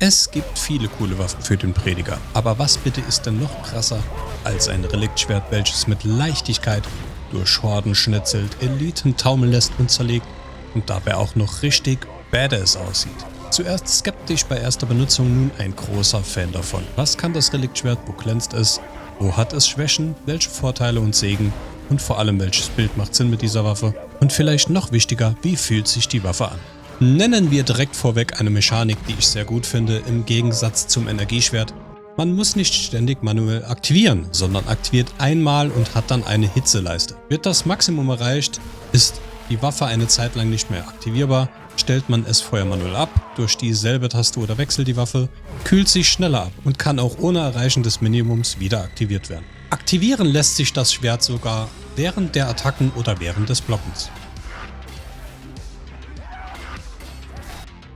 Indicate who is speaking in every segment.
Speaker 1: Es gibt viele coole Waffen für den Prediger, aber was bitte ist denn noch krasser als ein Reliktschwert, welches mit Leichtigkeit durch Horden schnetzelt, Eliten taumeln lässt und zerlegt und dabei auch noch richtig badass aussieht. Zuerst skeptisch bei erster Benutzung, nun ein großer Fan davon. Was kann das Reliktschwert, wo glänzt es, wo hat es Schwächen, welche Vorteile und Segen und vor allem welches Bild macht Sinn mit dieser Waffe und vielleicht noch wichtiger, wie fühlt sich die Waffe an. Nennen wir direkt vorweg eine Mechanik, die ich sehr gut finde, im Gegensatz zum Energieschwert. Man muss nicht ständig manuell aktivieren, sondern aktiviert einmal und hat dann eine Hitzeleiste. Wird das Maximum erreicht, ist die Waffe eine Zeit lang nicht mehr aktivierbar, stellt man es vorher manuell ab, durch dieselbe Taste oder wechselt die Waffe, kühlt sich schneller ab und kann auch ohne Erreichen des Minimums wieder aktiviert werden. Aktivieren lässt sich das Schwert sogar während der Attacken oder während des Blockens.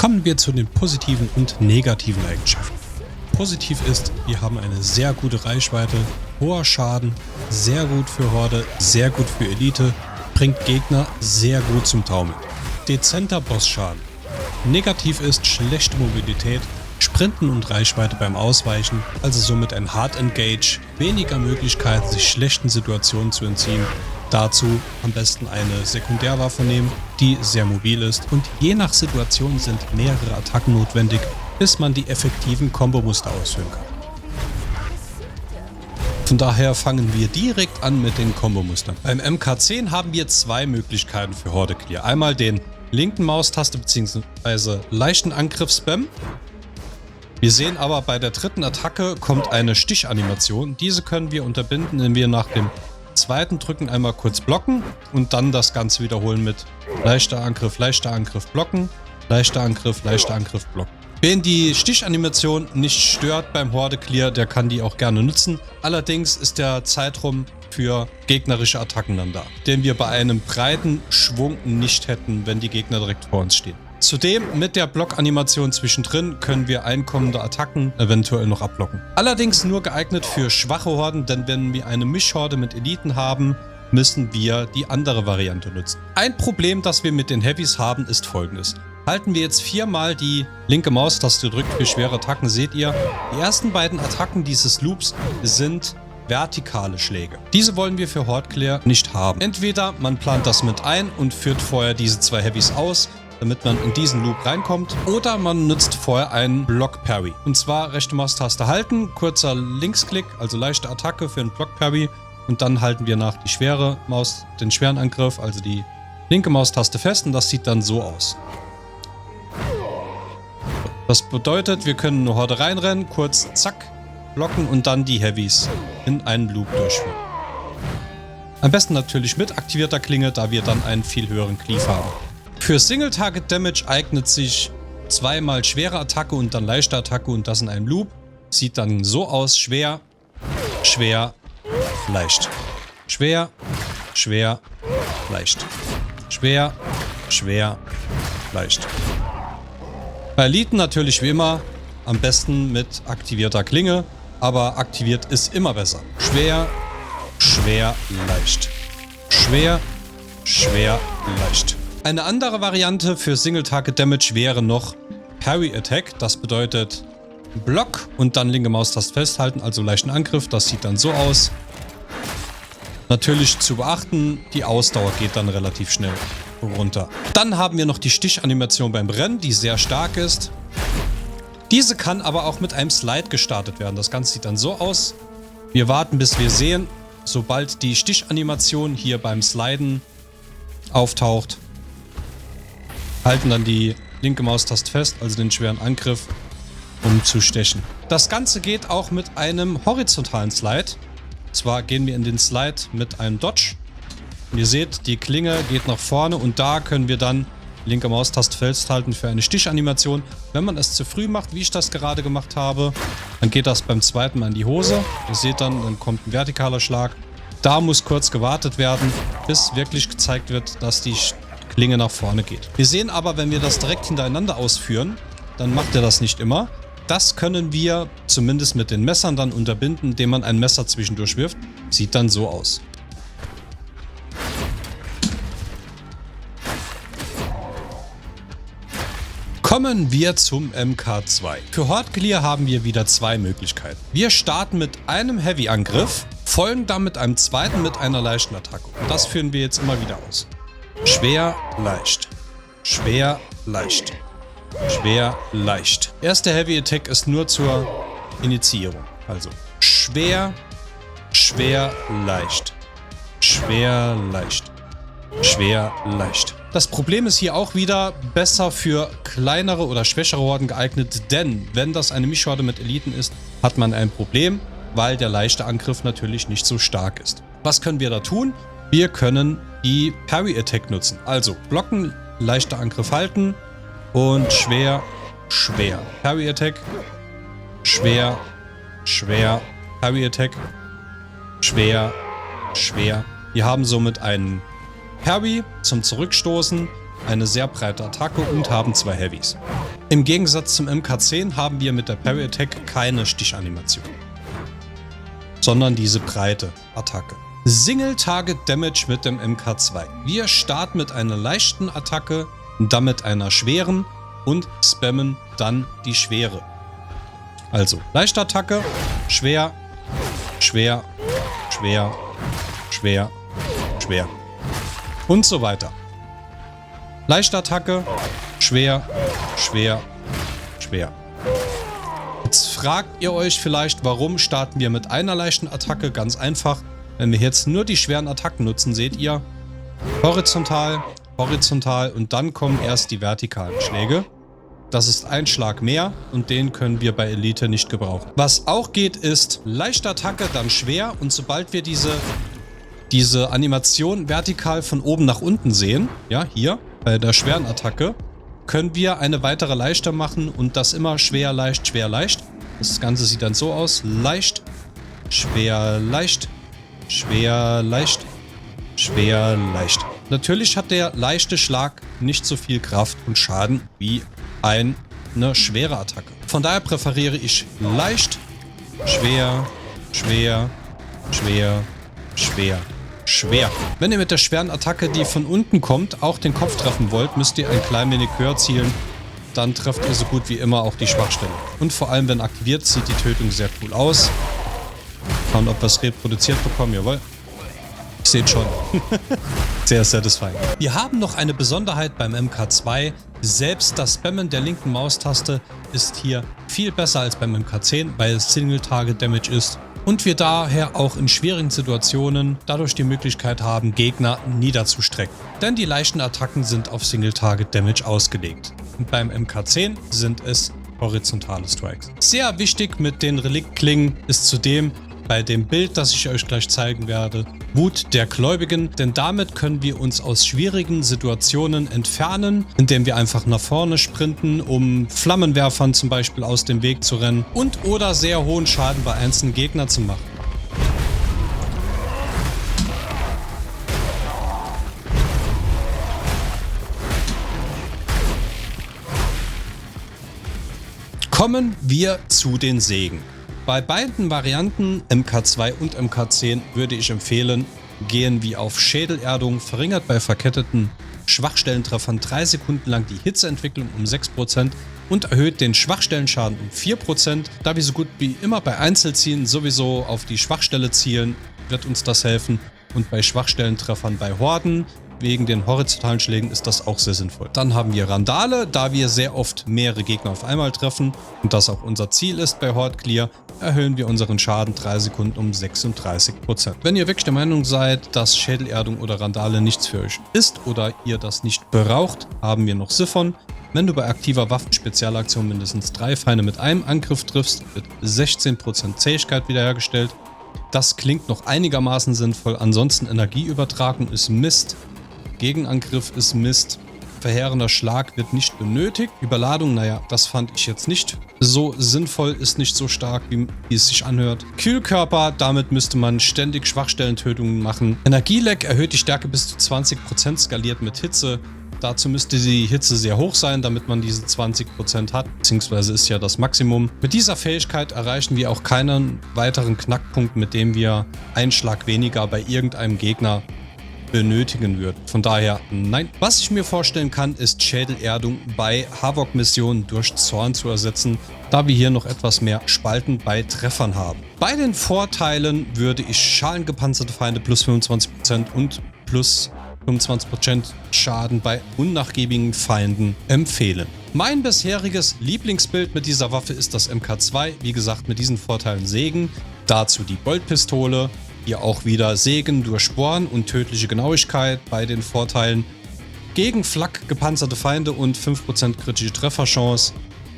Speaker 1: Kommen wir zu den positiven und negativen Eigenschaften. Positiv ist, wir haben eine sehr gute Reichweite, hoher Schaden, sehr gut für Horde, sehr gut für Elite, bringt Gegner sehr gut zum Taumeln. Dezenter Bossschaden. Negativ ist schlechte Mobilität, Sprinten und Reichweite beim Ausweichen, also somit ein Hard Engage, weniger Möglichkeiten, sich schlechten Situationen zu entziehen. Dazu am besten eine Sekundärwaffe nehmen, die sehr mobil ist und je nach Situation sind mehrere Attacken notwendig, bis man die effektiven Kombomuster ausführen kann. Von daher fangen wir direkt an mit den Kombomustern. Beim MK10 haben wir zwei Möglichkeiten für Horde Clear. Einmal den linken Maustaste bzw. leichten Angriff-Spam. Wir sehen aber, bei der dritten Attacke kommt eine Stichanimation. Diese können wir unterbinden, indem wir nach dem zweiten Drücken einmal kurz blocken und dann das Ganze wiederholen mit leichter Angriff, blocken, leichter Angriff, blocken. Wen die Stichanimation nicht stört beim Horde Clear, der kann die auch gerne nutzen. Allerdings ist der Zeitraum für gegnerische Attacken dann da, den wir bei einem breiten Schwung nicht hätten, wenn die Gegner direkt vor uns stehen. Zudem mit der Blockanimation zwischendrin können wir einkommende Attacken eventuell noch abblocken. Allerdings nur geeignet für schwache Horden, denn wenn wir eine Mischhorde mit Eliten haben, müssen wir die andere Variante nutzen. Ein Problem, das wir mit den Heavys haben, ist folgendes. Halten wir jetzt viermal die linke Maustaste gedrückt für schwere Attacken, seht ihr, die ersten beiden Attacken dieses Loops sind vertikale Schläge. Diese wollen wir für Horde Clear nicht haben. Entweder man plant das mit ein und führt vorher diese zwei Heavys aus, damit man in diesen Loop reinkommt, oder man nutzt vorher einen Block Parry. Und zwar rechte Maustaste halten, kurzer Linksklick, also leichte Attacke für einen Block Parry und dann halten wir nach die schwere Maus, den schweren Angriff, also die linke Maustaste fest und das sieht dann so aus. Das bedeutet, wir können eine Horde reinrennen, kurz zack, blocken und dann die Heavys in einen Loop durchführen. Am besten natürlich mit aktivierter Klinge, da wir dann einen viel höheren Cleave haben. Für Single-Target-Damage eignet sich zweimal schwere Attacke und dann leichte Attacke und das in einem Loop. Sieht dann so aus, schwer, schwer, leicht. Schwer, schwer, leicht. Schwer, schwer, leicht. Bei Eliten natürlich wie immer, am besten mit aktivierter Klinge, aber aktiviert ist immer besser. Schwer, schwer, leicht. Schwer, schwer, leicht. Eine andere Variante für Single-Target-Damage wäre noch Parry Attack. Das bedeutet Block und dann linke Maustaste festhalten, also leichten Angriff. Das sieht dann so aus. Natürlich zu beachten, die Ausdauer geht dann relativ schnell runter. Dann haben wir noch die Stichanimation beim Rennen, die sehr stark ist. Diese kann aber auch mit einem Slide gestartet werden. Das Ganze sieht dann so aus. Wir warten, bis wir sehen, sobald die Stichanimation hier beim Sliden auftaucht, halten dann die linke Maustaste fest, also den schweren Angriff, um zu stechen. Das Ganze geht auch mit einem horizontalen Slide. Zwar gehen wir in den Slide mit einem Dodge. Und ihr seht, die Klinge geht nach vorne und da können wir dann linke Maustaste festhalten für eine Stichanimation. Wenn man es zu früh macht, wie ich das gerade gemacht habe, dann geht das beim zweiten Mal in die Hose. Ihr seht dann kommt ein vertikaler Schlag. Da muss kurz gewartet werden, bis wirklich gezeigt wird, dass die Klinge nach vorne geht. Wir sehen aber, wenn wir das direkt hintereinander ausführen, dann macht er das nicht immer. Das können wir zumindest mit den Messern dann unterbinden, indem man ein Messer zwischendurch wirft. Sieht dann so aus. Kommen wir zum MK2. Für Horde Clear haben wir wieder zwei Möglichkeiten. Wir starten mit einem Heavy-Angriff, folgen dann mit einem zweiten mit einer leichten Attacke. Und das führen wir jetzt immer wieder aus. Schwer, leicht. Schwer, leicht. Schwer, leicht. Erste Heavy Attack ist nur zur Initiierung. Also schwer, schwer, leicht. Schwer, leicht. Schwer, leicht. Das Problem ist hier auch wieder besser für kleinere oder schwächere Horden geeignet, denn wenn das eine Mischhorde mit Eliten ist, hat man ein Problem, weil der leichte Angriff natürlich nicht so stark ist. Was können wir da tun? Wir können die Parry Attack nutzen. Also blocken, leichter Angriff halten und schwer, schwer. Parry Attack, schwer, schwer. Parry Attack, schwer, schwer. Wir haben somit einen Parry zum Zurückstoßen, eine sehr breite Attacke und haben zwei Heavys. Im Gegensatz zum MK10 haben wir mit der Parry Attack keine Stichanimation, sondern diese breite Attacke. Single Target Damage mit dem MK2. Wir starten mit einer leichten Attacke, dann mit einer schweren und spammen dann die schwere. Also leichte Attacke, schwer, schwer, schwer, schwer, schwer. Und so weiter. Leichte Attacke, schwer, schwer, schwer. Jetzt fragt ihr euch vielleicht, warum starten wir mit einer leichten Attacke? Ganz einfach. Wenn wir jetzt nur die schweren Attacken nutzen, seht ihr, horizontal, horizontal und dann kommen erst die vertikalen Schläge. Das ist ein Schlag mehr und den können wir bei Elite nicht gebrauchen. Was auch geht, ist leichte Attacke, dann schwer und sobald wir diese Animation vertikal von oben nach unten sehen, ja, hier, bei der schweren Attacke, können wir eine weitere leichter machen und das immer schwer, leicht, schwer, leicht. Das Ganze sieht dann so aus, leicht, schwer, leicht, schwer, leicht, schwer, leicht. Natürlich hat der leichte Schlag nicht so viel Kraft und Schaden wie eine schwere Attacke. Von daher präferiere ich leicht, schwer, schwer, schwer, schwer. Schwer. Wenn ihr mit der schweren Attacke, die von unten kommt, auch den Kopf treffen wollt, müsst ihr ein klein wenig höher zielen. Dann trefft ihr so gut wie immer auch die Schwachstelle. Und vor allem, wenn aktiviert, sieht die Tötung sehr cool aus. Schauen, ob wir es reproduziert bekommen. Jawohl. Ich sehe schon. Sehr satisfying. Wir haben noch eine Besonderheit beim MK2. Selbst das Spammen der linken Maustaste ist hier viel besser als beim MK10, weil es Single Target Damage ist. Und wir daher auch in schwierigen Situationen dadurch die Möglichkeit haben, Gegner niederzustrecken. Denn die leichten Attacken sind auf Single Target Damage ausgelegt. Und beim MK10 sind es horizontale Strikes. Sehr wichtig mit den Reliktklingen ist zudem bei dem Bild, das ich euch gleich zeigen werde, Wut der Gläubigen, denn damit können wir uns aus schwierigen Situationen entfernen, indem wir einfach nach vorne sprinten, um Flammenwerfern zum Beispiel aus dem Weg zu rennen und oder sehr hohen Schaden bei einzelnen Gegnern zu machen. Kommen wir zu den Sägen. Bei beiden Varianten, MK2 und MK10, würde ich empfehlen, gehen wir auf Schädelerdung, verringert bei verketteten Schwachstellentreffern 3 Sekunden lang die Hitzeentwicklung um 6% und erhöht den Schwachstellenschaden um 4%. Da wir so gut wie immer bei Einzelzielen sowieso auf die Schwachstelle zielen, wird uns das helfen. Und bei Schwachstellentreffern bei Horden, wegen den horizontalen Schlägen, ist das auch sehr sinnvoll. Dann haben wir Randale, da wir sehr oft mehrere Gegner auf einmal treffen und das auch unser Ziel ist bei Horde Clear, erhöhen wir unseren Schaden 3 Sekunden um 36%. Wenn ihr wirklich der Meinung seid, dass Schädelerdung oder Randale nichts für euch ist oder ihr das nicht braucht, haben wir noch Siphon. Wenn du bei aktiver Waffenspezialaktion mindestens 3 Feinde mit einem Angriff triffst, wird 16% Zähigkeit wiederhergestellt. Das klingt noch einigermaßen sinnvoll, ansonsten Energieübertragung ist Mist. Gegenangriff ist Mist. Verheerender Schlag wird nicht benötigt. Überladung, naja, das fand ich jetzt nicht so sinnvoll, ist nicht so stark, wie es sich anhört. Kühlkörper, damit müsste man ständig Schwachstellentötungen machen. Energieleck erhöht die Stärke bis zu 20%, skaliert mit Hitze. Dazu müsste die Hitze sehr hoch sein, damit man diese 20% hat, beziehungsweise ist ja das Maximum. Mit dieser Fähigkeit erreichen wir auch keinen weiteren Knackpunkt, mit dem wir einen Schlag weniger bei irgendeinem Gegner benötigen würden. Von daher nein. Was ich mir vorstellen kann, ist Schädelerdung bei Havok-Missionen durch Zorn zu ersetzen, da wir hier noch etwas mehr Spalten bei Treffern haben. Bei den Vorteilen würde ich schalengepanzerte Feinde plus 25% und plus 25% Schaden bei unnachgiebigen Feinden empfehlen. Mein bisheriges Lieblingsbild mit dieser Waffe ist das MK2, wie gesagt mit diesen Vorteilen Segen, dazu die Boltpistole, hier auch wieder Segen, Durchbohren und tödliche Genauigkeit bei den Vorteilen, gegen Flak gepanzerte Feinde und 5% kritische Trefferchance.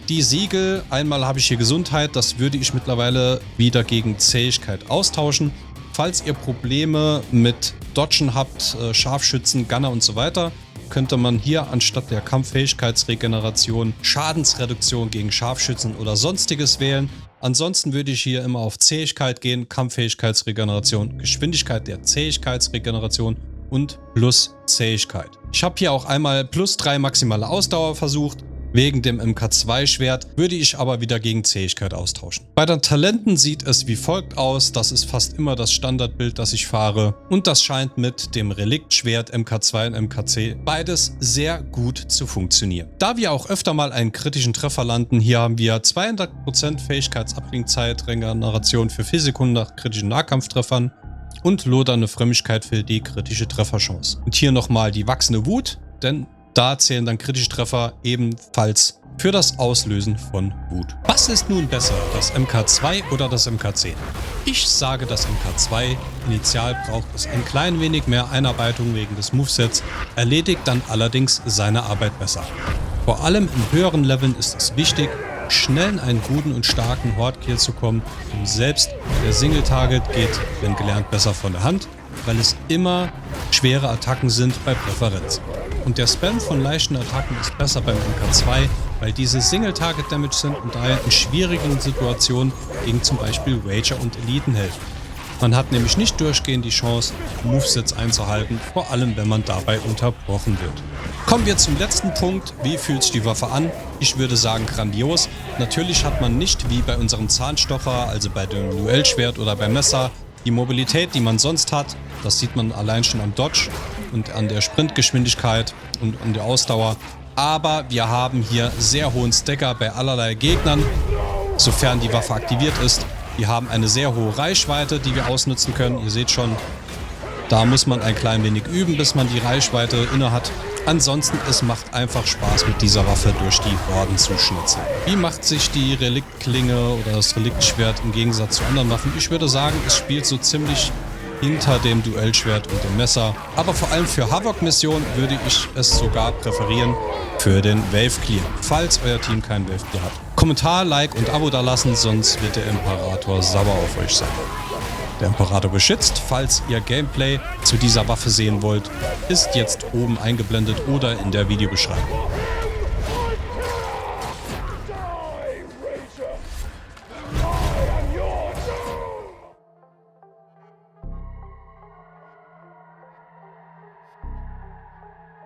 Speaker 1: Die Siegel, einmal habe ich hier Gesundheit, das würde ich mittlerweile wieder gegen Zähigkeit austauschen. Falls ihr Probleme mit Dodgen habt, Scharfschützen, Gunner und so weiter, könnte man hier anstatt der Kampffähigkeitsregeneration Schadensreduktion gegen Scharfschützen oder sonstiges wählen. Ansonsten würde ich hier immer auf Zähigkeit gehen, Kampffähigkeitsregeneration, Geschwindigkeit der Zähigkeitsregeneration und plus Zähigkeit. Ich habe hier auch einmal plus 3 maximale Ausdauer versucht. Wegen dem MK2-Schwert würde ich aber wieder gegen Zähigkeit austauschen. Bei den Talenten sieht es wie folgt aus. Das ist fast immer das Standardbild, das ich fahre. Und das scheint mit dem Reliktschwert MK2 und MKC beides sehr gut zu funktionieren. Da wir auch öfter mal einen kritischen Treffer landen, hier haben wir 200% Fähigkeitsabklingzeit, Regeneration für 4 Sekunden nach kritischen Nahkampftreffern und lodernde Frömmigkeit für die kritische Trefferchance. Und hier nochmal die wachsende Wut, denn da zählen dann kritische Treffer ebenfalls für das Auslösen von Wut. Was ist nun besser, das MK2 oder das MK10? Ich sage das MK2. Initial braucht es ein klein wenig mehr Einarbeitung wegen des Movesets, erledigt dann allerdings seine Arbeit besser. Vor allem in höheren Leveln ist es wichtig, schnell in einen guten und starken Horde-Kill zu kommen, und selbst der Single-Target geht, wenn gelernt, besser von der Hand, weil es immer schwere Attacken sind bei Präferenz. Und der Spam von leichten Attacken ist besser beim MK2, weil diese Single-Target-Damage sind und daher in schwierigen Situationen gegen zum Beispiel Rager und Eliten helfen. Man hat nämlich nicht durchgehend die Chance, Movesets einzuhalten, vor allem wenn man dabei unterbrochen wird. Kommen wir zum letzten Punkt. Wie fühlt sich die Waffe an? Ich würde sagen grandios. Natürlich hat man nicht wie bei unserem Zahnstocher, also bei dem Duellschwert oder beim Messer, die Mobilität, die man sonst hat. Das sieht man allein schon am Dodge und an der Sprintgeschwindigkeit und an der Ausdauer. Aber wir haben hier sehr hohen Stacker bei allerlei Gegnern, sofern die Waffe aktiviert ist. Wir haben eine sehr hohe Reichweite, die wir ausnutzen können. Ihr seht schon, da muss man ein klein wenig üben, bis man die Reichweite inne hat. Ansonsten, es macht einfach Spaß, mit dieser Waffe durch die Horden zu schnitzen. Wie macht sich die Reliktklinge oder das Reliktschwert im Gegensatz zu anderen Waffen? Ich würde sagen, es spielt so ziemlich hinter dem Duellschwert und dem Messer. Aber vor allem für Havok-Missionen würde ich es sogar präferieren für den Wave Clear, falls euer Team keinen Wave Clear hat. Kommentar, Like und Abo da lassen, sonst wird der Imperator sauer auf euch sein. Der Imperator beschützt, falls ihr Gameplay zu dieser Waffe sehen wollt, ist jetzt oben eingeblendet oder in der Videobeschreibung.